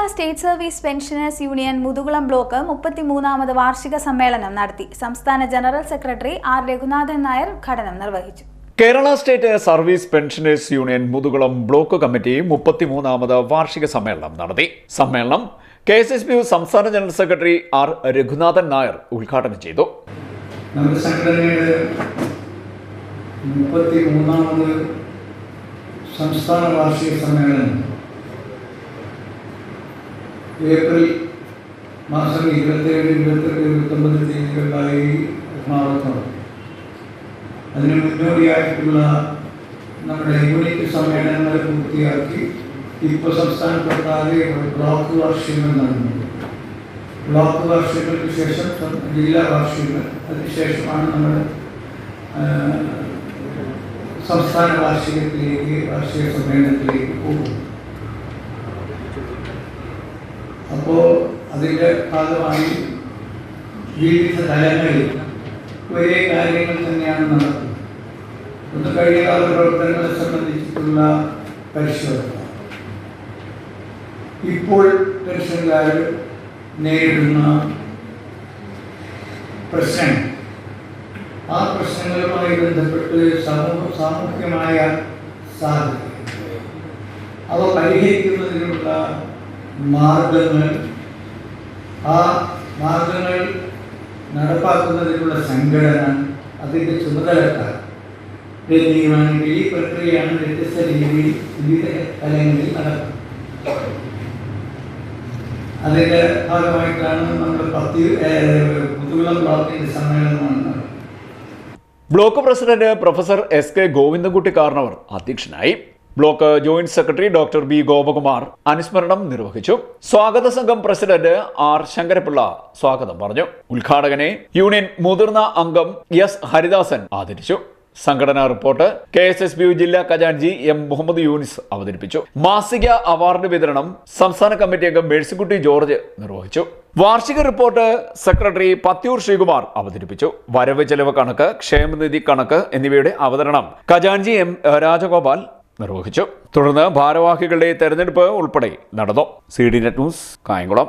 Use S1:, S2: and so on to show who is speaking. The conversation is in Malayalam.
S1: Kerala state service pensioners union Muthukulam block 33ാമത് വാർഷിക സമ്മേളനം നടത്തി. സംസ്ഥാന general secretary R Raghunathan Nair ഉദ്ഘാടനം നിർവഹിച്ചു.
S2: Kerala state service pensioners union Muthukulam block committee 33ാമത് വാർഷിക സമ്മേളനം നടത്തി. സമ്മേളനം KSSBU സംസ്ഥാന general secretary R Raghunathan Nair ഉദ്ഘാടനം ചെയ്തു.
S3: നമ്മുടെ സംഘടനയുടെ 33ാമത് സംസ്ഥാന വാർഷിക സമ്മേളനം ഏപ്രിൽ മാസം 27, 28, 29 തീയതികളിലായി എറണാകുളത്ത്. അതിന് മുന്നോടിയായിട്ടുള്ള നമ്മുടെ യൂണിറ്റ് സമ്മേളനങ്ങൾ പൂർത്തിയാക്കി ഇപ്പോൾ സംസ്ഥാനത്തൊട്ടാകെ ബ്ലോക്ക് വാർഷികങ്ങൾ നടന്നു. ബ്ലോക്ക് വാർഷികങ്ങൾക്ക് ശേഷം ജില്ലാ വാർഷികങ്ങൾ, അതിനുശേഷമാണ് നമ്മൾ സംസ്ഥാന വാർഷിക സമ്മേളനത്തിലേക്ക് പോകും. അപ്പോൾ അതിൻ്റെ ഭാഗമായി വിവിധ തലങ്ങളിൽ ഒരേ കാര്യങ്ങൾ തന്നെയാണ് നടക്കുന്നത്. ഒന്ന് കഴിഞ്ഞകാല പ്രവർത്തനങ്ങളെ സംബന്ധിച്ചിട്ടുള്ള പരിശോധന, ഇപ്പോൾ പെൻഷൻകാർ നേരിടുന്ന പ്രശ്നങ്ങൾ, ആ പ്രശ്നങ്ങളുമായി ബന്ധപ്പെട്ട് സാമൂഹികമായ സാധ്യത, അവ പരിഹരിക്കുന്നതിനുള്ള മാർഗങ്ങൾ, ആ മാർഗങ്ങൾ നടപ്പാക്കുന്നതിനുള്ള സംഘടന, അതിൻ്റെ ചുമതലക്കാർ തീരുമാനിക്കുക. ഈ പ്രക്രിയയാണ് വ്യത്യസ്ത രീതിയിൽ വിവിധ തലങ്ങളിൽ നടക്കുന്നത്. അതിൻ്റെ ഭാഗമായിട്ടാണ് നമ്മുടെ മുതുകുളം ബ്ലോക്കിൻ്റെ സമ്മേളനമാണ് നടക്കുന്നത്.
S2: Block president professor SK Govindankutty Karnavar അധ്യക്ഷനായി. Block joint secretary doctor B Gopakumar അനുസ്മരണം നിർവഹിച്ചു. സ്വാഗത സംഘം പ്രസിഡന്റ് R ശങ്കരപിള്ള സ്വാഗതം പറഞ്ഞു. ഉദ്ഘാടകനെ യൂണിയൻ മുതിർന്ന അംഗം S ഹരിദാസൻ ആദരിച്ചു. സംഘടനാ റിപ്പോർട്ട് KSSBU ജില്ലാ ഖജാൻജി M മുഹമ്മദ് യൂനിസ് അവതരിപ്പിച്ചു. മാസിക അവാർഡ് വിതരണം സംസ്ഥാന കമ്മിറ്റി അംഗം മേഴ്സിക്കുട്ടി ജോർജ് നിർവഹിച്ചു. വാർഷിക റിപ്പോർട്ട് സെക്രട്ടറി പത്യൂർ ശ്രീകുമാർ അവതരിപ്പിച്ചു. വരവ് ചെലവ് കണക്ക്, ക്ഷേമനിധി കണക്ക് എന്നിവയുടെ അവതരണം ഖജാൻജി M രാജഗോപാൽ നിർവഹിച്ചു. തുടർന്ന് ഭാരവാഹികളുടെ തെരഞ്ഞെടുപ്പ് ഉൾപ്പെടെ നടന്നു. CD net news, Kayamkulam.